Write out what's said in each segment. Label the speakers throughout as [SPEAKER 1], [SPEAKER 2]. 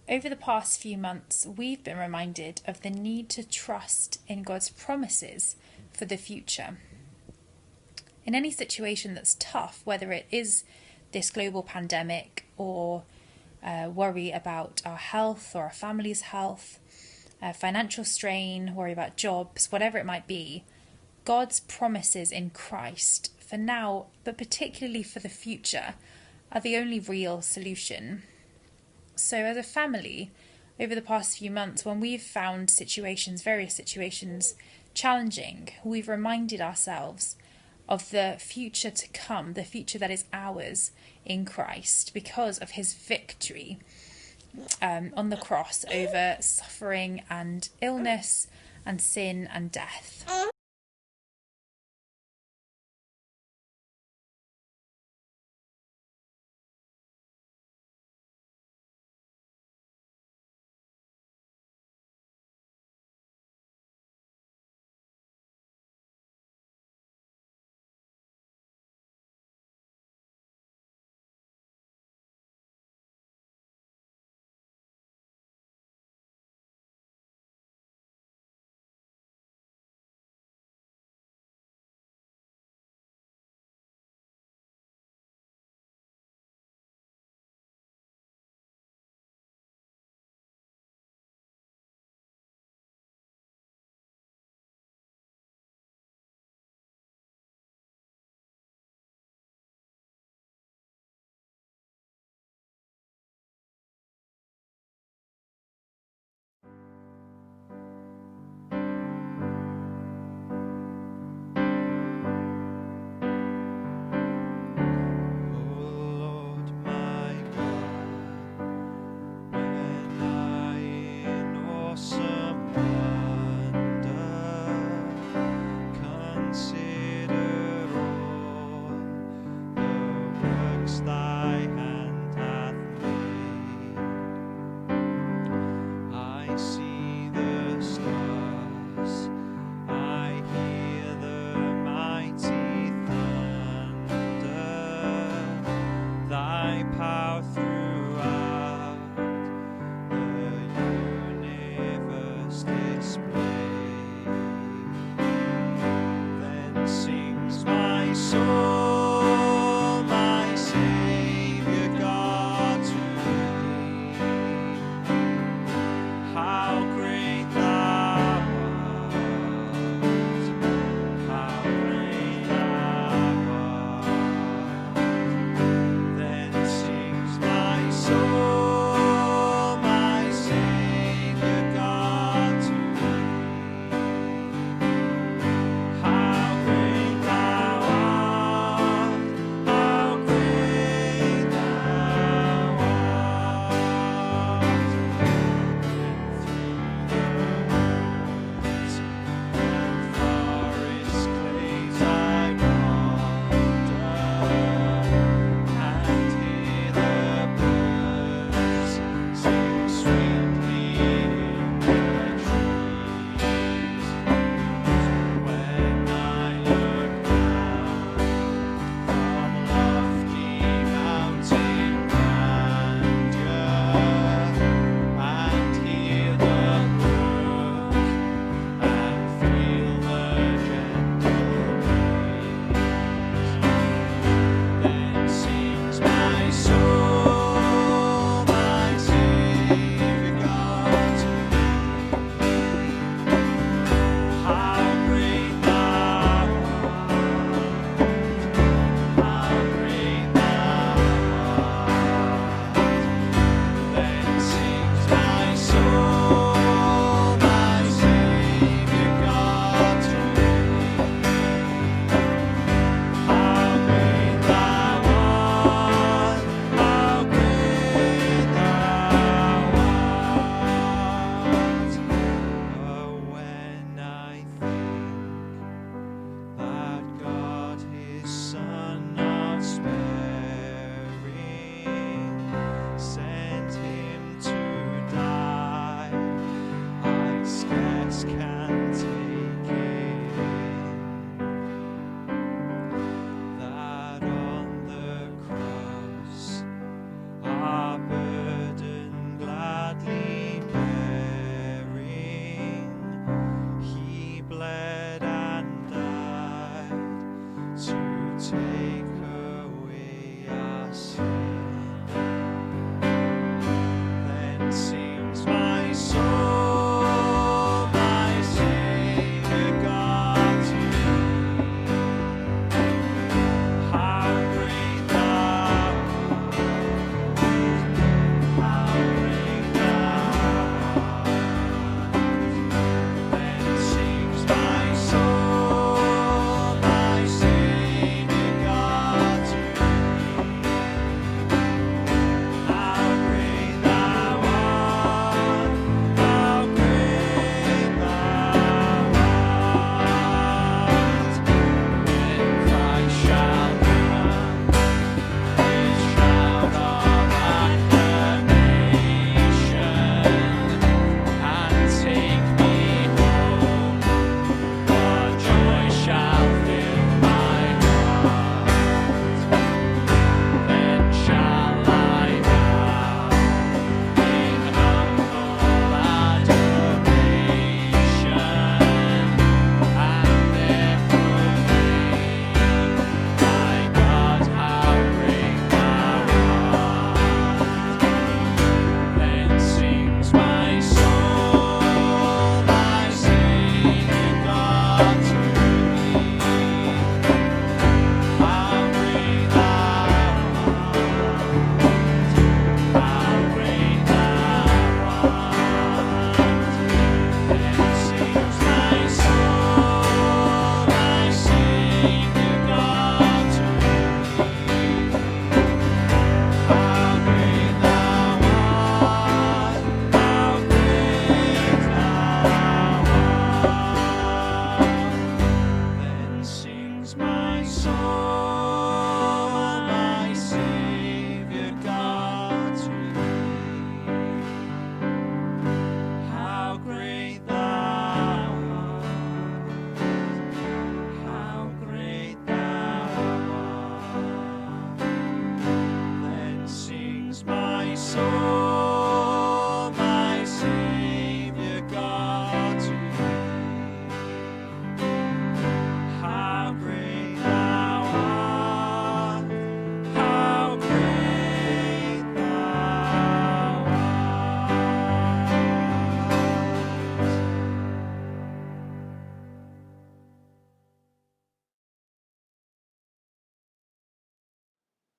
[SPEAKER 1] Over the past few months, we've been reminded of the need to trust in God's promises for the future. In any situation that's tough, whether it is this global pandemic or worry about our health or our family's health, financial strain, worry about jobs, whatever it might be, God's promises in Christ for now, but particularly for the future, are the only real solution. So as a family, over the past few months, when we've found various situations challenging, we've reminded ourselves of the future to come, the future that is ours in Christ because of his victory on the cross over suffering and illness and sin and death.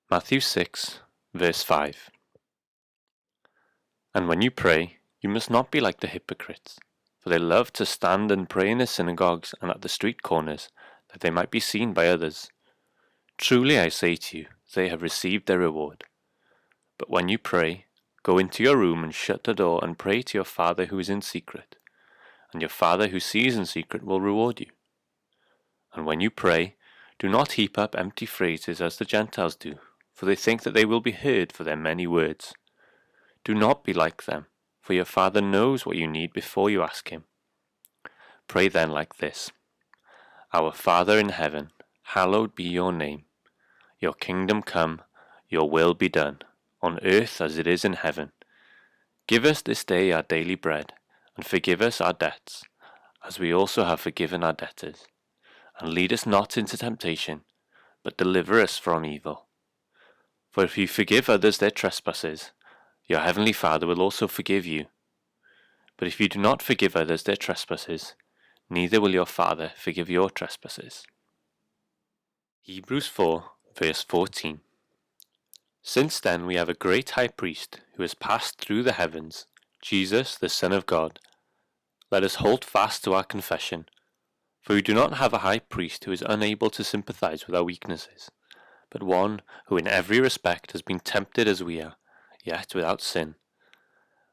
[SPEAKER 2] Matthew 6, verse 5. And when you pray, you must not be like the hypocrites, for they love to stand and pray in the synagogues and at the street corners, that they might be seen by others. Truly I say to you, they have received their reward. But when you pray, go into your room and shut the door and pray to your Father who is in secret, and your Father who sees in secret will reward you. And when you pray, do not heap up empty phrases as the Gentiles do, for they think that they will be heard for their many words. Do not be like them, for your Father knows what you need before you ask him. Pray then like this: Our Father in heaven, hallowed be your name. Your kingdom come, your will be done, on earth as it is in heaven. Give us this day our daily bread, and forgive us our debts, as we also have forgiven our debtors. And lead us not into temptation, but deliver us from evil. For if you forgive others their trespasses, your heavenly Father will also forgive you. But if you do not forgive others their trespasses, neither will your Father forgive your trespasses. Hebrews 4, verse 14. Since then we have a great high priest who has passed through the heavens, Jesus, the Son of God. Let us hold fast to our confession. For we do not have a high priest who is unable to sympathize with our weaknesses, but one who in every respect has been tempted as we are, yet without sin.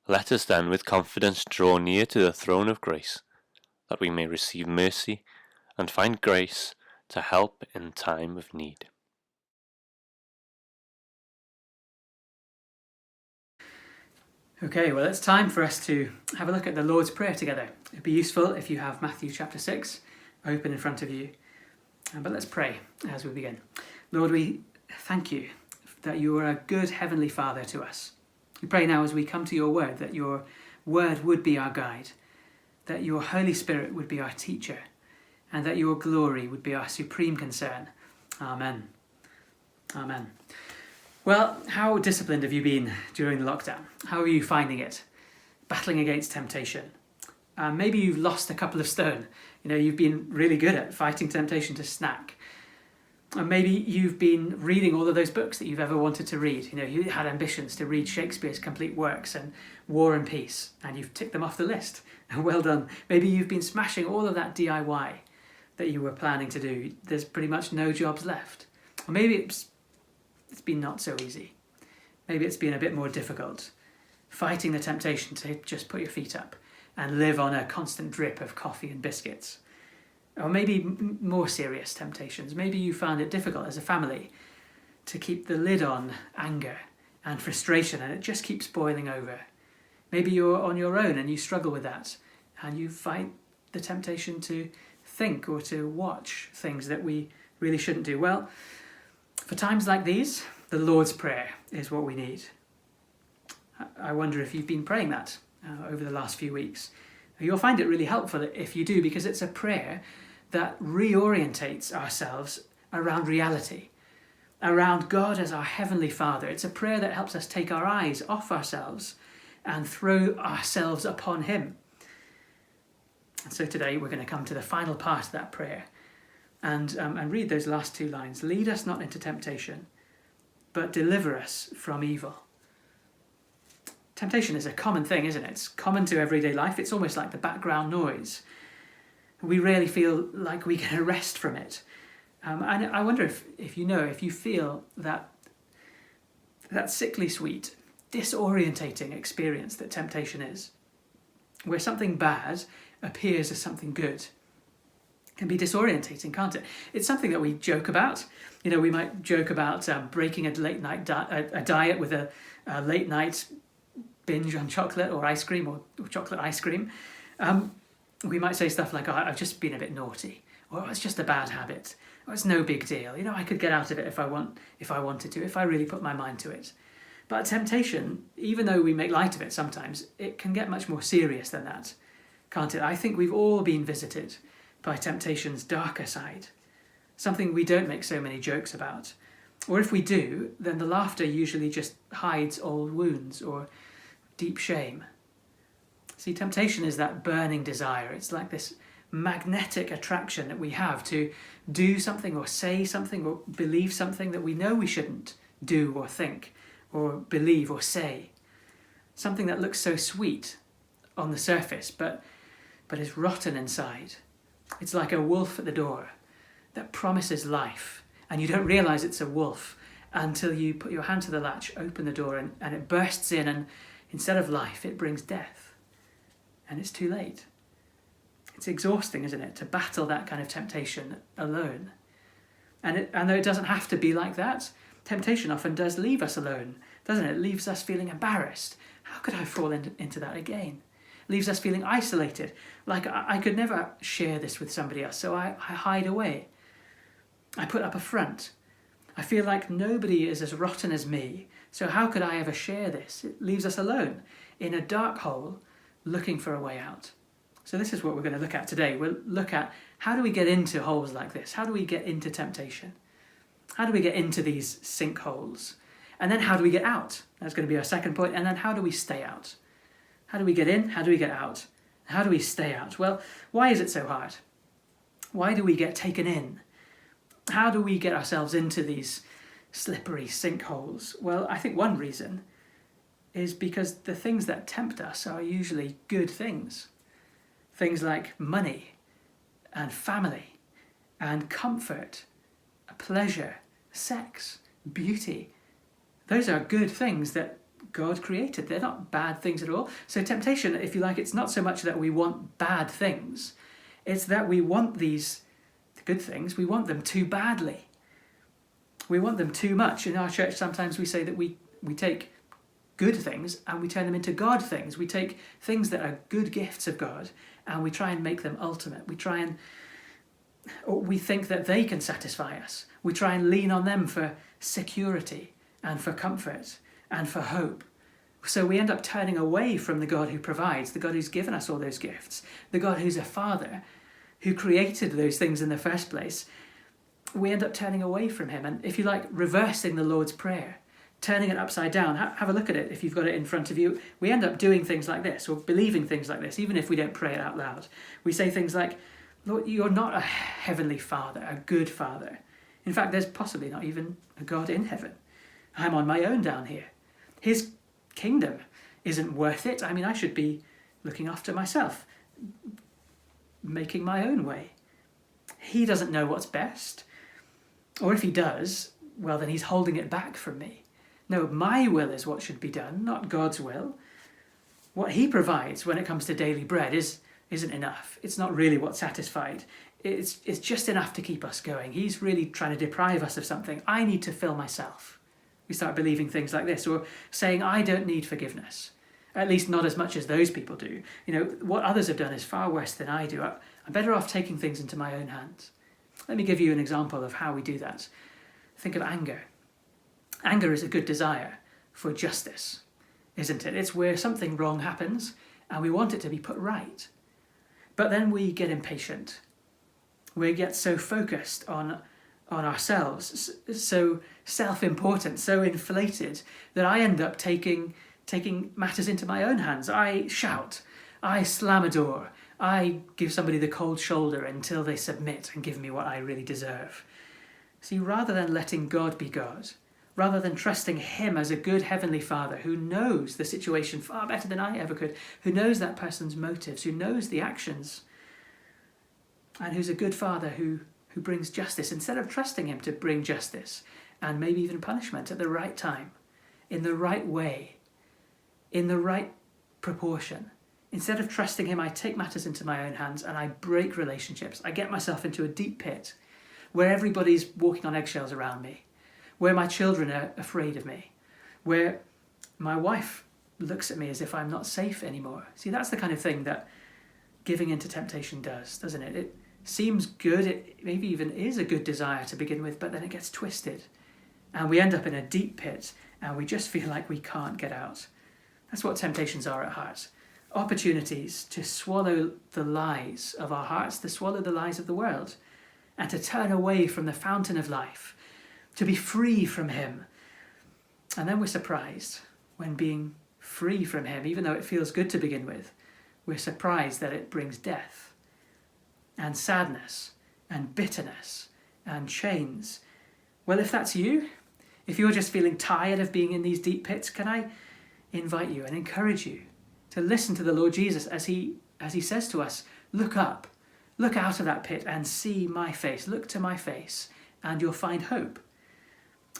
[SPEAKER 2] Let us then with confidence draw near to the throne of grace, that we may receive mercy and find grace to help in time of need.
[SPEAKER 3] Okay, well, it's time for us to have a look at the Lord's Prayer together. It'd be useful if you have Matthew chapter 6 open in front of you. But let's pray as we begin. Lord, we thank you that you are a good heavenly Father to us. We pray now as we come to your word that your word would be our guide, that your Holy Spirit would be our teacher, and that your glory would be our supreme concern. Amen. Amen. Well, how disciplined have you been during the lockdown? How are you finding it? Battling against temptation. Maybe you've lost a couple of stone. You've been really good at fighting temptation to snack. Or maybe you've been reading all of those books that you've ever wanted to read. You had ambitions to read Shakespeare's complete works and War and Peace, and you've ticked them off the list. Well done. Maybe you've been smashing all of that DIY that you were planning to do. There's pretty much no jobs left. Or maybe it's been not so easy. Maybe it's been a bit more difficult. Fighting the temptation to just put your feet up and live on a constant drip of coffee and biscuits. Or maybe more serious temptations. Maybe you found it difficult as a family to keep the lid on anger and frustration, and it just keeps boiling over. Maybe you're on your own and you struggle with that, and you fight the temptation to think or to watch things that we really shouldn't do. Well, for times like these, the Lord's Prayer is what we need. I wonder if you've been praying that over the last few weeks. You'll find it really helpful if you do, because it's a prayer that reorientates ourselves around reality, around God as our Heavenly Father. It's a prayer that helps us take our eyes off ourselves and throw ourselves upon Him. And so today we're going to come to the final part of that prayer and read those last two lines. Lead us not into temptation, but deliver us from evil. Temptation is a common thing, isn't it? It's common to everyday life. It's almost like the background noise. We rarely feel like we can rest from it. And I wonder if you feel that sickly sweet, disorientating experience that temptation is, where something bad appears as something good. It can be disorientating, can't it? It's something that we joke about. We might joke about breaking a late night a diet with a late night binge on chocolate or ice cream or chocolate ice cream. We might say stuff like, I've just been a bit naughty, or it's just a bad habit, or it's no big deal. I could get out of it if I wanted to, if I really put my mind to it. But temptation, even though we make light of it sometimes, it can get much more serious than that, can't it? I think we've all been visited by temptation's darker side, something we don't make so many jokes about. Or if we do, then the laughter usually just hides old wounds or deep shame. See, temptation is that burning desire. It's like this magnetic attraction that we have to do something or say something or believe something that we know we shouldn't do or think or believe or say. Something that looks so sweet on the surface, but is rotten inside. It's like a wolf at the door that promises life, and you don't realise it's a wolf until you put your hand to the latch, open the door, and it bursts in, and instead of life, it brings death. And it's too late. It's exhausting, isn't it, to battle that kind of temptation alone. And though it doesn't have to be like that, temptation often does leave us alone, doesn't it? It leaves us feeling embarrassed. How could I fall into that again? It leaves us feeling isolated, like I could never share this with somebody else, so I hide away. I put up a front. I feel like nobody is as rotten as me, so how could I ever share this? It leaves us alone, in a dark hole, looking for a way out. So this is what we're going to look at today. We'll look at how do we get into holes like this? How do we get into temptation? How do we get into these sinkholes? And then how do we get out? That's going to be our second point. And then how do we stay out? How do we get in? How do we get out? How do we stay out? Well, why is it so hard? Why do we get taken in? How do we get ourselves into these slippery sinkholes? Well, I think one reason is because the things that tempt us are usually good things. Things like money and family and comfort, pleasure, sex, beauty. Those are good things that God created. They're not bad things at all. So temptation, if you like, it's not so much that we want bad things. It's that we want these good things. We want them too badly. We want them too much. In our church, sometimes we say that we take good things and we turn them into God things. We take things that are good gifts of God and we try and make them ultimate. We think that they can satisfy us. We try and lean on them for security and for comfort and for hope. So we end up turning away from the God who provides, the God who's given us all those gifts, the God who's a father, who created those things in the first place. We end up turning away from him and, if you like, reversing the Lord's Prayer, turning it upside down. Have a look at it if you've got it in front of you. We end up doing things like this or believing things like this, even if we don't pray it out loud. We say things like, Lord, you're not a heavenly father, a good father. In fact, there's possibly not even a God in heaven. I'm on my own down here. His kingdom isn't worth it. I mean, I should be looking after myself, making my own way. He doesn't know what's best. Or if he does, well, then he's holding it back from me. No, my will is what should be done, not God's will. What he provides when it comes to daily bread isn't enough. It's not really what's satisfied. It's just enough to keep us going. He's really trying to deprive us of something. I need to fill myself. We start believing things like this, or saying, I don't need forgiveness. At least not as much as those people do. You know, what others have done is far worse than I do. I'm better off taking things into my own hands. Let me give you an example of how we do that. Think of anger. Anger is a good desire for justice, isn't it? It's where something wrong happens and we want it to be put right. But then we get impatient. We get so focused on ourselves, so self-important, so inflated, that I end up taking matters into my own hands. I shout, I slam a door, I give somebody the cold shoulder until they submit and give me what I really deserve. See, rather than letting God be God, rather than trusting him as a good heavenly father who knows the situation far better than I ever could, who knows that person's motives, who knows the actions, and who's a good father who brings justice, instead of trusting him to bring justice and maybe even punishment at the right time, in the right way, in the right proportion. Instead of trusting him, I take matters into my own hands and I break relationships. I get myself into a deep pit where everybody's walking on eggshells around me, where my children are afraid of me, where my wife looks at me as if I'm not safe anymore. See, that's the kind of thing that giving into temptation does, doesn't it? It seems good, it maybe even is a good desire to begin with, but then it gets twisted. And we end up in a deep pit and we just feel like we can't get out. That's what temptations are at heart. Opportunities to swallow the lies of our hearts, to swallow the lies of the world, and to turn away from the fountain of life, to be free from him. And then we're surprised when being free from him, even though it feels good to begin with, we're surprised that it brings death and sadness and bitterness and chains. Well, if that's you, If you're just feeling tired of being in these deep pits, can I invite you and encourage you to listen to the Lord Jesus as he says to us, look up, look out of that pit and see my face, look to my face, and you'll find hope.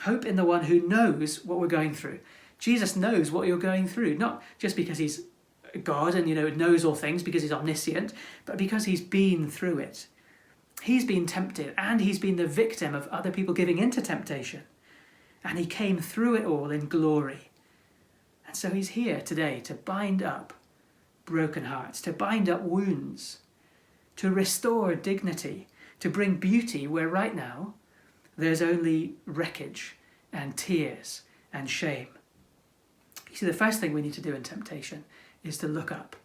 [SPEAKER 3] Hope in the one who knows what we're going through. Jesus knows what you're going through, not just because he's God and knows all things, because he's omniscient, but because he's been through it. He's been tempted, and he's been the victim of other people giving into temptation. And he came through it all in glory. And so he's here today to bind up broken hearts, to bind up wounds, to restore dignity, to bring beauty where right now there's only wreckage and tears and shame. You see, the first thing we need to do in temptation is to look up.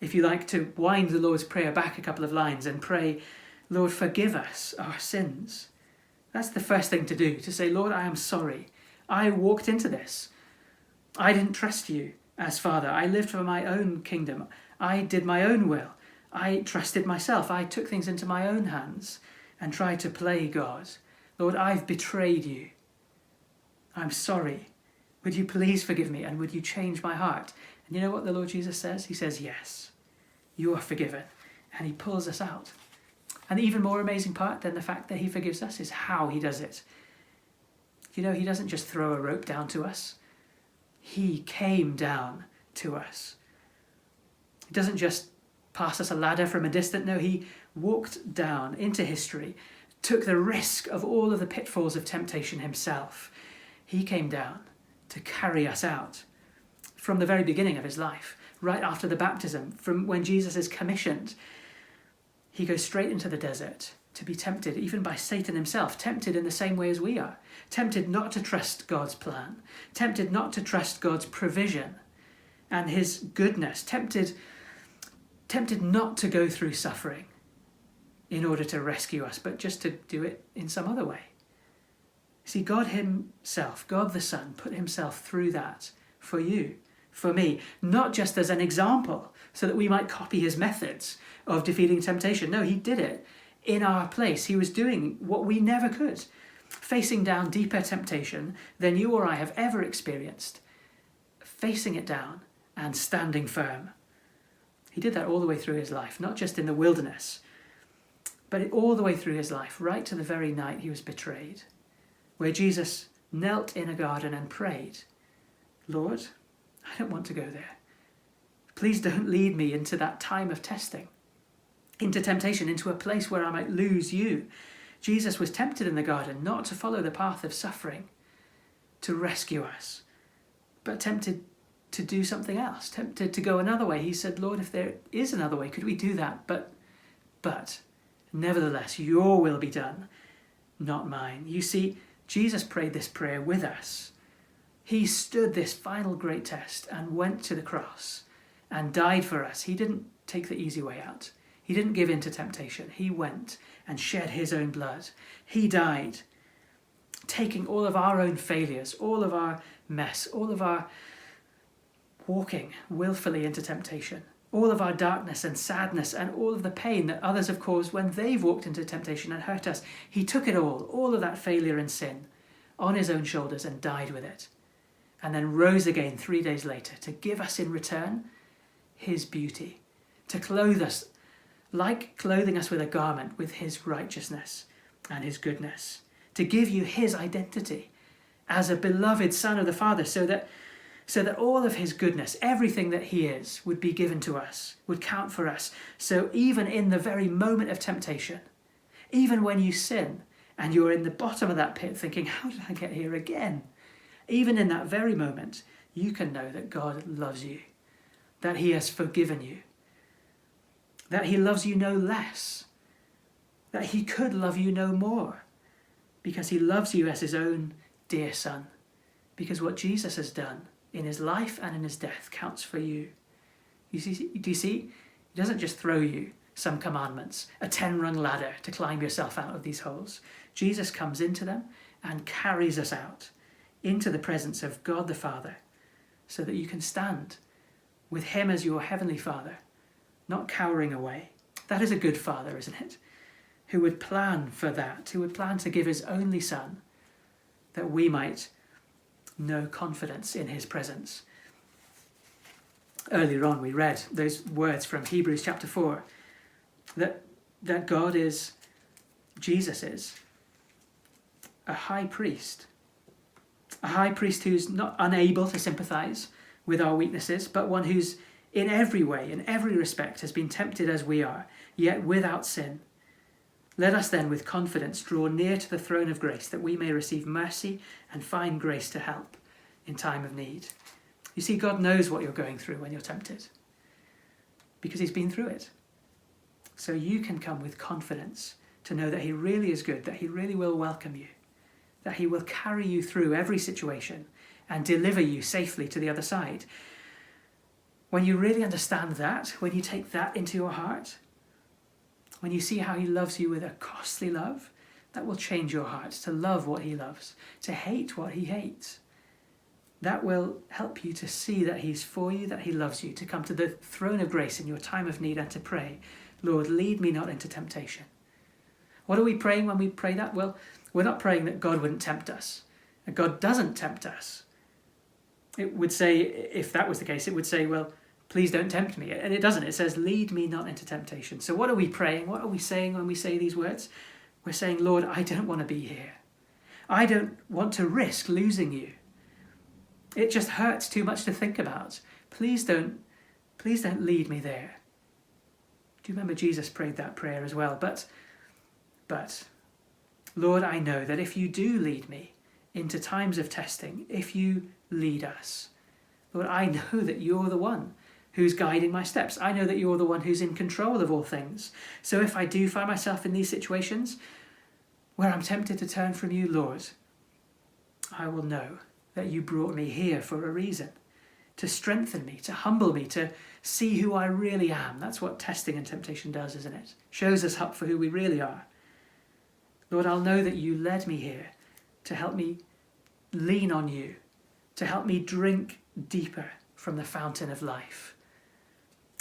[SPEAKER 3] If you like to wind the Lord's Prayer back a couple of lines and pray, Lord, forgive us our sins. That's the first thing to do, to say, Lord, I am sorry. I walked into this. I didn't trust you as Father. I lived for my own kingdom. I did my own will. I trusted myself. I took things into my own hands and tried to play God. Lord, I've betrayed you. I'm sorry. Would you please forgive me, and would you change my heart? And you know what the Lord Jesus says? He says, yes, you are forgiven. And he pulls us out. And the even more amazing part than the fact that he forgives us is how he does it. He doesn't just throw a rope down to us. He came down to us. He doesn't just pass us a ladder from a distance. No, he walked down into history, took the risk of all of the pitfalls of temptation himself. He came down to carry us out from the very beginning of his life, right after the baptism, from when Jesus is commissioned. He goes straight into the desert to be tempted, even by Satan himself, tempted in the same way as we are, tempted not to trust God's plan, tempted not to trust God's provision and his goodness, tempted not to go through suffering in order to rescue us, but just to do it in some other way. See, God himself, God the Son, put himself through that for you, for me, not just as an example so that we might copy his methods of defeating temptation. No, he did it in our place. He was doing what we never could, facing down deeper temptation than you or I have ever experienced, facing it down and standing firm. He did that all the way through his life, not just in the wilderness, but all the way through his life, right to the very night he was betrayed, where Jesus knelt in a garden and prayed, Lord, I don't want to go there. Please don't lead me into that time of testing, into temptation, into a place where I might lose you. Jesus was tempted in the garden not to follow the path of suffering, to rescue us, but tempted to do something else, tempted to go another way. He said, Lord, if there is another way, could we do that? But nevertheless, your will be done, not mine. You see, Jesus prayed this prayer with us. He stood this final great test and went to the cross and died for us. He didn't take the easy way out. He didn't give in to temptation. He went and shed his own blood. He died, taking all of our own failures, all of our mess, all of our walking willfully into temptation, all of our darkness and sadness and all of the pain that others have caused when they've walked into temptation and hurt us. He took it all of that failure and sin on his own shoulders and died with it, and then rose again 3 days later to give us in return his beauty, to clothe us like clothing us with a garment with his righteousness and his goodness, to give you his identity as a beloved son of the Father, so that all of his goodness, everything that he is, would be given to us, would count for us. So even in the very moment of temptation, even when you sin and you're in the bottom of that pit thinking, how did I get here again? Even in that very moment, you can know that God loves you, that he has forgiven you, that he loves you no less, that he could love you no more, because he loves you as his own dear son, because what Jesus has done in his life and in his death counts for you. Do you see? He doesn't just throw you some commandments, a 10-rung ladder to climb yourself out of these holes. Jesus comes into them and carries us out into the presence of God the Father, so that you can stand with him as your heavenly Father, not cowering away. That is a good Father, isn't it? Who would plan for that, who would plan to give his only Son, that we might know confidence in his presence. Earlier on we read those words from Hebrews chapter 4, that God is, Jesus is, a high priest who's not unable to sympathize with our weaknesses, but one who's in every way, in every respect, has been tempted as we are, yet without sin. Let us then with confidence draw near to the throne of grace, that we may receive mercy and find grace to help in time of need. You see, God knows what you're going through when you're tempted, because he's been through it. So you can come with confidence to know that he really is good, that he really will welcome you, that he will carry you through every situation and deliver you safely to the other side. When you really understand that, when you take that into your heart, when you see how he loves you with a costly love, that will change your heart to love what he loves, to hate what he hates. That will help you to see that he's for you, that he loves you, to come to the throne of grace in your time of need and to pray, Lord, lead me not into temptation. What are we praying when we pray that? Well, we're not praying that God wouldn't tempt us. And God doesn't tempt us. It would say, if that was the case, it would say, well, please don't tempt me. And it doesn't. It says, lead me not into temptation. So what are we praying? What are we saying when we say these words? We're saying, Lord, I don't want to be here. I don't want to risk losing you. It just hurts too much to think about. Please don't lead me there. Do you remember Jesus prayed that prayer as well? But, Lord, I know that if you do lead me into times of testing, if you lead us, Lord, I know that you're the one who's guiding my steps. I know that you're the one who's in control of all things. So if I do find myself in these situations where I'm tempted to turn from you, Lord, I will know that you brought me here for a reason, to strengthen me, to humble me, to see who I really am. That's what testing and temptation does, isn't it? Shows us up for who we really are. Lord, I'll know that you led me here to help me lean on you, to help me drink deeper from the fountain of life.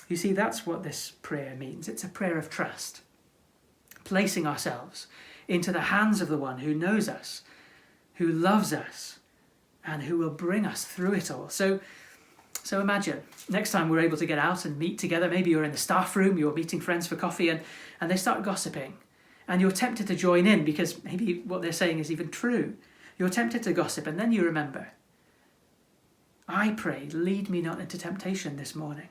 [SPEAKER 3] You see, that's what this prayer means. It's a prayer of trust, placing ourselves into the hands of the one who knows us, who loves us, and who will bring us through it all. So imagine, next time we're able to get out and meet together, maybe you're in the staff room, you're meeting friends for coffee, and they start gossiping, and you're tempted to join in because maybe what they're saying is even true. You're tempted to gossip, and then you remember, I prayed, lead me not into temptation this morning.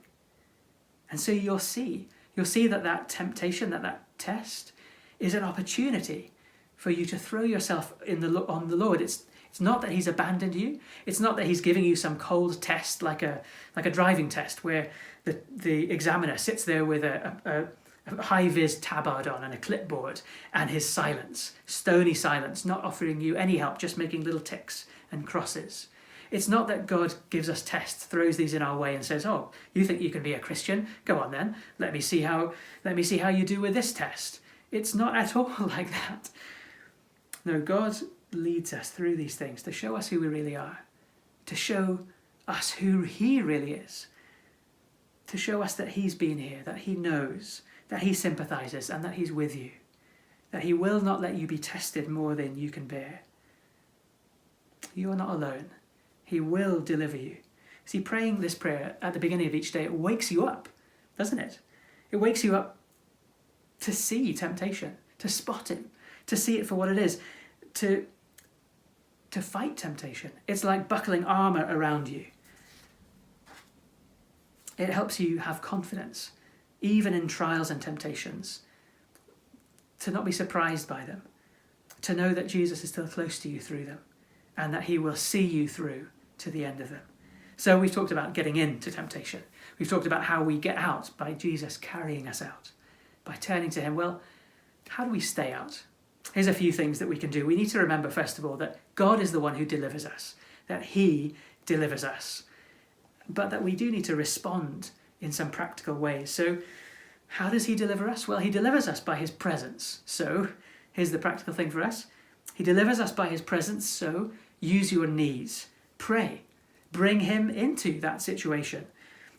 [SPEAKER 3] And so you'll see that temptation, that test, is an opportunity for you to throw yourself on the Lord. It's not that he's abandoned you. It's not that he's giving you some cold test like a driving test where the examiner sits there with a high-vis tabard on and a clipboard and his silence, stony silence, not offering you any help, just making little ticks and crosses. It's not that God gives us tests, throws these in our way and says, oh, you think you can be a Christian? Go on then, let me see how you do with this test. It's not at all like that. No, God leads us through these things to show us who we really are, to show us who he really is, to show us that he's been here, that he knows, that he sympathizes and that he's with you, that he will not let you be tested more than you can bear. You are not alone. He will deliver you. See, praying this prayer at the beginning of each day, it wakes you up, doesn't it? It wakes you up to see temptation, to spot it, to see it for what it is, to fight temptation. It's like buckling armour around you. It helps you have confidence, even in trials and temptations, to not be surprised by them, to know that Jesus is still close to you through them, and that he will see you through to the end of them. So we've talked about getting into temptation. We've talked about how we get out by Jesus carrying us out, by turning to him. Well, how do we stay out? Here's a few things that we can do. We need to remember, first of all, that God is the one who delivers us, that he delivers us, but that we do need to respond in some practical ways. So how does he deliver us? Well, he delivers us by his presence. So here's the practical thing for us. He delivers us by his presence, so use your knees. Pray. Bring him into that situation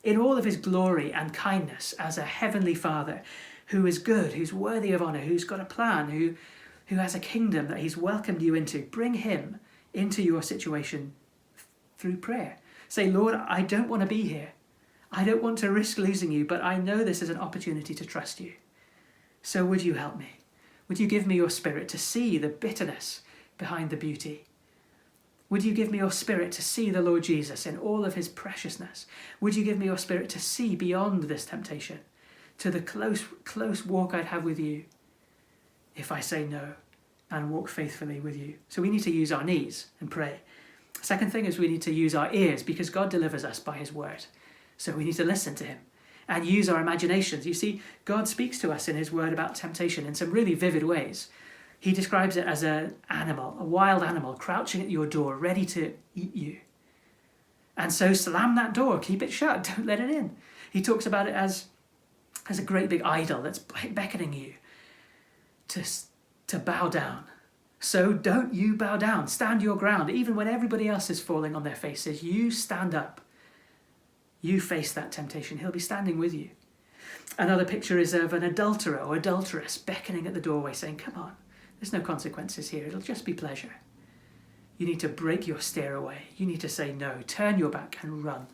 [SPEAKER 3] in all of his glory and kindness as a heavenly Father who is good, who's worthy of honour, who's got a plan, who has a kingdom that he's welcomed you into. Bring him into your situation through prayer. Say, Lord, I don't want to be here. I don't want to risk losing you, but I know this is an opportunity to trust you. So would you help me? Would you give me your Spirit to see the bitterness behind the beauty? Would you give me your Spirit to see the Lord Jesus in all of his preciousness? Would you give me your Spirit to see beyond this temptation, to the close walk I'd have with you if I say no and walk faithfully with you? So we need to use our knees and pray. Second thing is we need to use our ears, because God delivers us by his word. So we need to listen to him and use our imaginations. You see, God speaks to us in his word about temptation in some really vivid ways. He describes it as an animal, a wild animal, crouching at your door, ready to eat you. And so slam that door, keep it shut, don't let it in. He talks about it as a great big idol that's beckoning you to bow down. So don't you bow down, stand your ground. Even when everybody else is falling on their faces, you stand up. You face that temptation. He'll be standing with you. Another picture is of an adulterer or adulteress beckoning at the doorway saying, come on, there's no consequences here. It'll just be pleasure. You need to break your stare away. You need to say no, turn your back and run.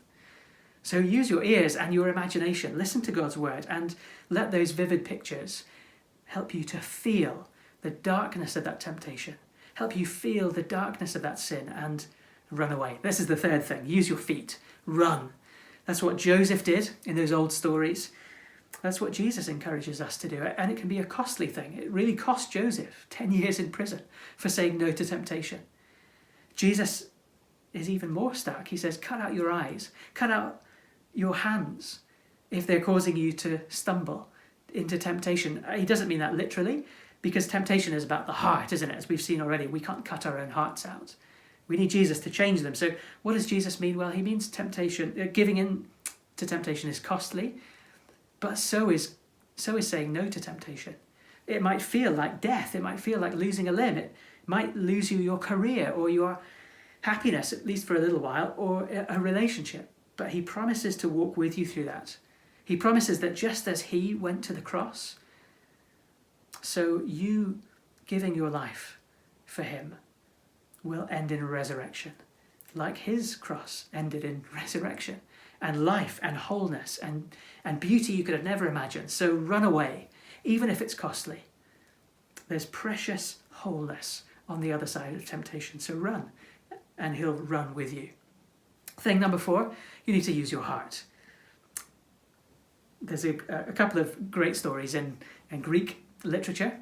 [SPEAKER 3] So use your ears and your imagination. Listen to God's word and let those vivid pictures help you to feel the darkness of that temptation. Help you feel the darkness of that sin and run away. This is the third thing. Use your feet. Run. That's what Joseph did in those old stories. That's what Jesus encourages us to do. And it can be a costly thing. It really cost Joseph 10 years in prison for saying no to temptation. Jesus is even more stark. He says, cut out your eyes, cut out your hands if they're causing you to stumble into temptation. He doesn't mean that literally, because temptation is about the heart, isn't it? As we've seen already, we can't cut our own hearts out. We need Jesus to change them. So what does Jesus mean? Well, he means temptation, giving in to temptation is costly, but so is saying no to temptation. It might feel like death. It might feel like losing a limb. It might lose you your career or your happiness, at least for a little while, or a relationship. But he promises to walk with you through that. He promises that just as he went to the cross, so you giving your life for him will end in resurrection, like his cross ended in resurrection, and life and wholeness and beauty you could have never imagined. So run away, even if it's costly. There's precious wholeness on the other side of temptation. So run, and he'll run with you. Thing number 4, you need to use your heart. There's a couple of great stories in Greek literature,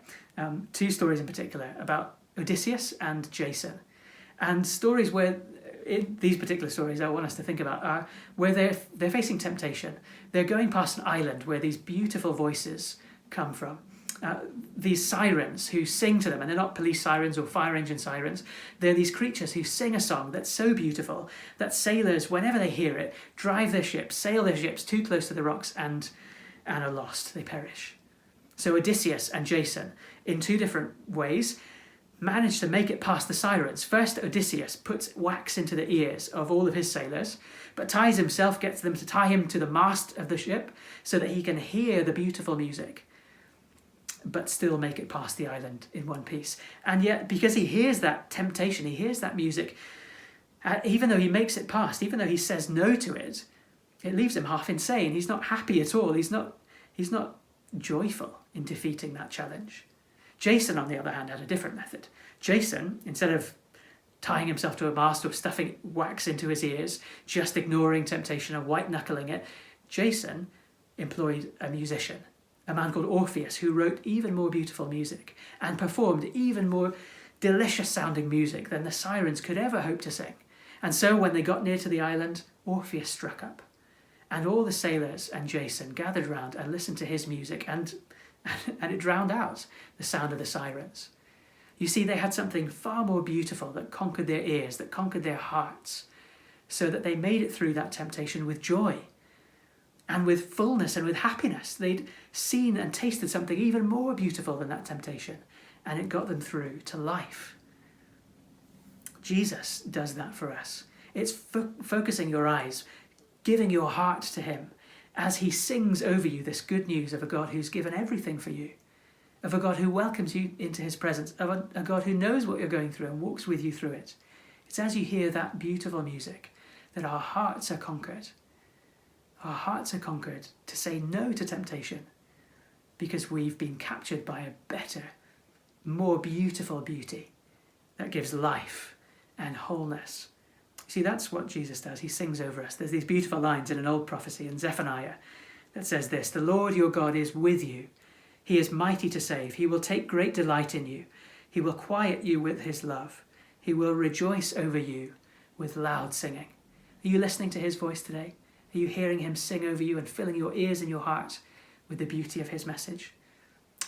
[SPEAKER 3] 2 stories in particular about Odysseus and Jason. And stories where, in these particular stories I want us to think about, are where they're facing temptation. They're going past an island where these beautiful voices come from. These sirens who sing to them, and they're not police sirens or fire engine sirens. They're these creatures who sing a song that's so beautiful that sailors, whenever they hear it, drive their ships, sail their ships too close to the rocks and are lost. They perish. So Odysseus and Jason, in 2 different ways, managed to make it past the sirens. First, Odysseus puts wax into the ears of all of his sailors, but gets them to tie him to the mast of the ship so that he can hear the beautiful music, but still make it past the island in one piece. And yet, because he hears that temptation, he hears that music, even though he makes it past, even though he says no to it, it leaves him half insane. He's not happy at all. He's not joyful in defeating that challenge. Jason, on the other hand, had a different method. Jason, instead of tying himself to a mast or stuffing wax into his ears, just ignoring temptation and white-knuckling it, Jason employed a musician, a man called Orpheus, who wrote even more beautiful music and performed even more delicious-sounding music than the sirens could ever hope to sing. And so when they got near to the island, Orpheus struck up, and all the sailors and Jason gathered round and listened to his music, and it drowned out the sound of the sirens. You see, they had something far more beautiful that conquered their ears, that conquered their hearts, so that they made it through that temptation with joy and with fullness and with happiness. They'd seen and tasted something even more beautiful than that temptation, and it got them through to life. Jesus does that for us. It's focusing your eyes, giving your heart to him, as he sings over you this good news of a God who's given everything for you, of a God who welcomes you into his presence, of a God who knows what you're going through and walks with you through it. It's as you hear that beautiful music that our hearts are conquered. Our hearts are conquered to say no to temptation because we've been captured by a better, more beautiful beauty that gives life and wholeness. See, that's what Jesus does. He sings over us. There's these beautiful lines in an old prophecy in Zephaniah that says this: "The Lord your God is with you. He is mighty to save. He will take great delight in you. He will quiet you with his love. He will rejoice over you with loud singing." Are you listening to his voice today? Are you hearing him sing over you and filling your ears and your heart with the beauty of his message?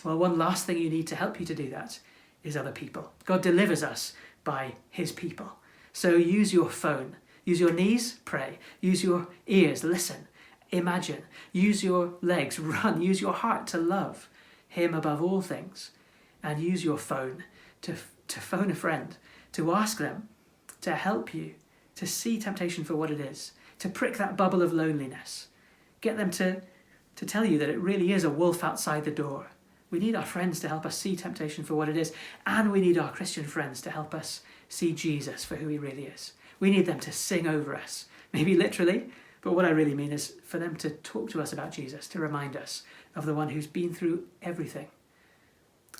[SPEAKER 3] Well, one last thing you need to help you to do that is other people. God delivers us by his people. So use your phone. Use your knees, pray. Use your ears, listen, imagine. Use your legs, run. Use your heart to love him above all things. And use your phone to phone a friend, to ask them to help you, to see temptation for what it is, to prick that bubble of loneliness. Get them to tell you that it really is a wolf outside the door. We need our friends to help us see temptation for what it is, and we need our Christian friends to help us see Jesus for who he really is. We need them to sing over us, maybe literally, but what I really mean is for them to talk to us about Jesus, to remind us of the one who's been through everything,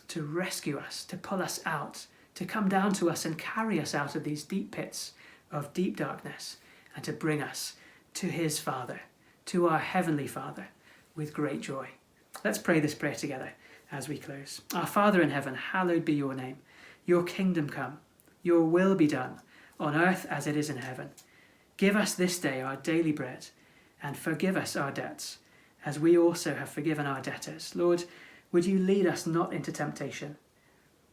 [SPEAKER 3] to rescue us, to pull us out, to come down to us and carry us out of these deep pits of deep darkness, and to bring us to his Father, to our Heavenly Father, with great joy. Let's pray this prayer together as we close. Our Father in heaven, hallowed be your name. Your kingdom come, your will be done, on earth as it is in heaven. Give us this day our daily bread, and forgive us our debts, as we also have forgiven our debtors. Lord, would you lead us not into temptation?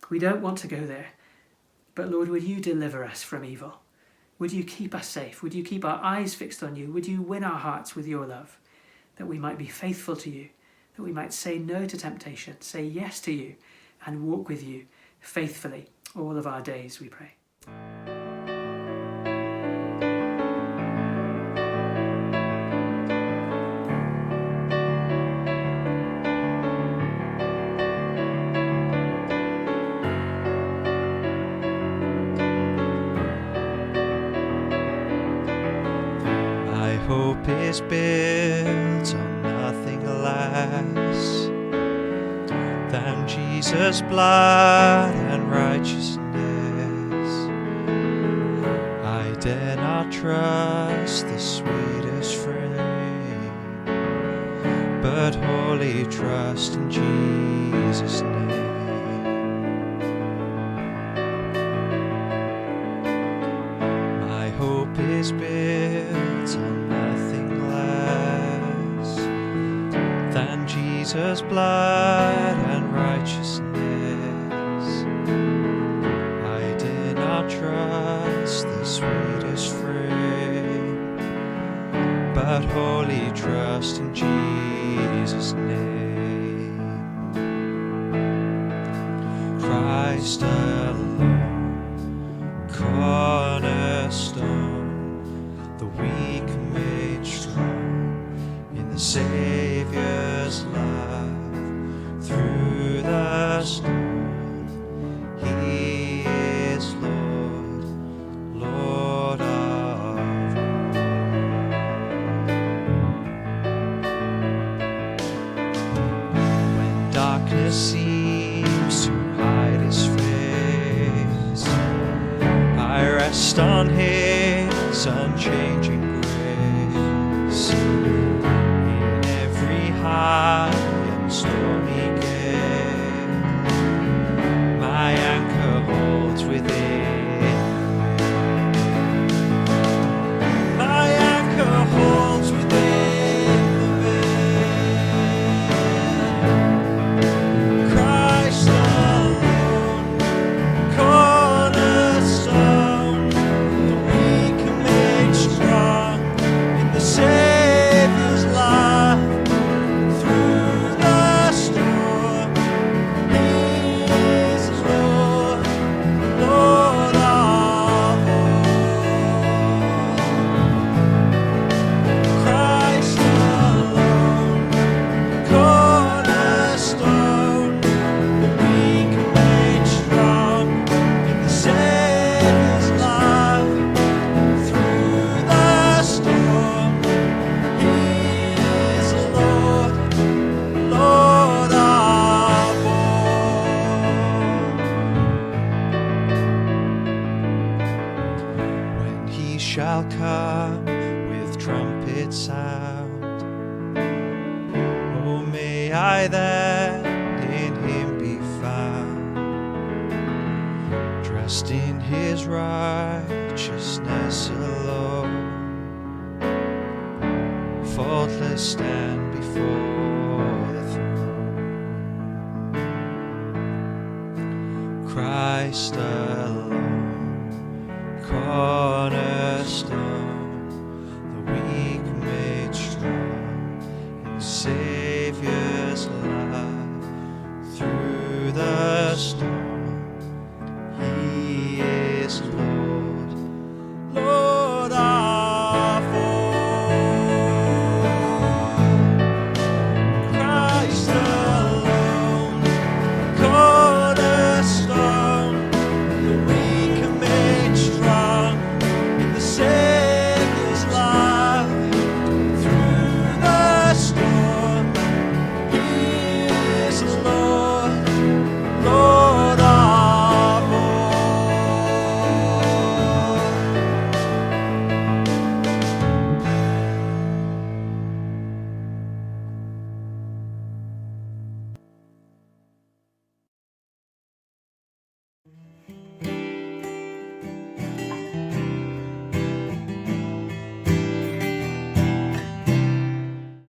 [SPEAKER 3] We don't want to go there, but Lord, would you deliver us from evil? Would you keep us safe? Would you keep our eyes fixed on you? Would you win our hearts with your love, that we might be faithful to you, that we might say no to temptation, say yes to you, and walk with you faithfully all of our days, we pray.
[SPEAKER 4] Hope is built on nothing less than Jesus' blood and righteousness. I dare not trust the sweetest frame, but wholly trust in Jesus' name. My hope is built on nothing less than Jesus' blood and righteousness. I dare not trust the sweetest frame, but wholly trust in Jesus' name. Christ alone, cornerstone, the weak made strong in the Saviour's love. Through the storm, he is Lord, Lord of all. When darkness seems to hide his face, I rest on his unchanging grace. In every high and stormy gale, my anchor holds within. My anchor holds within the veil. Christ alone, cornerstone, the weak are made strong in the Saviour's love. Through the May I then in him be found, dressed in his righteousness alone, faultless stand before the throne. Christ alone, cornerstone, the weak made strong in Savior's love, through the storm.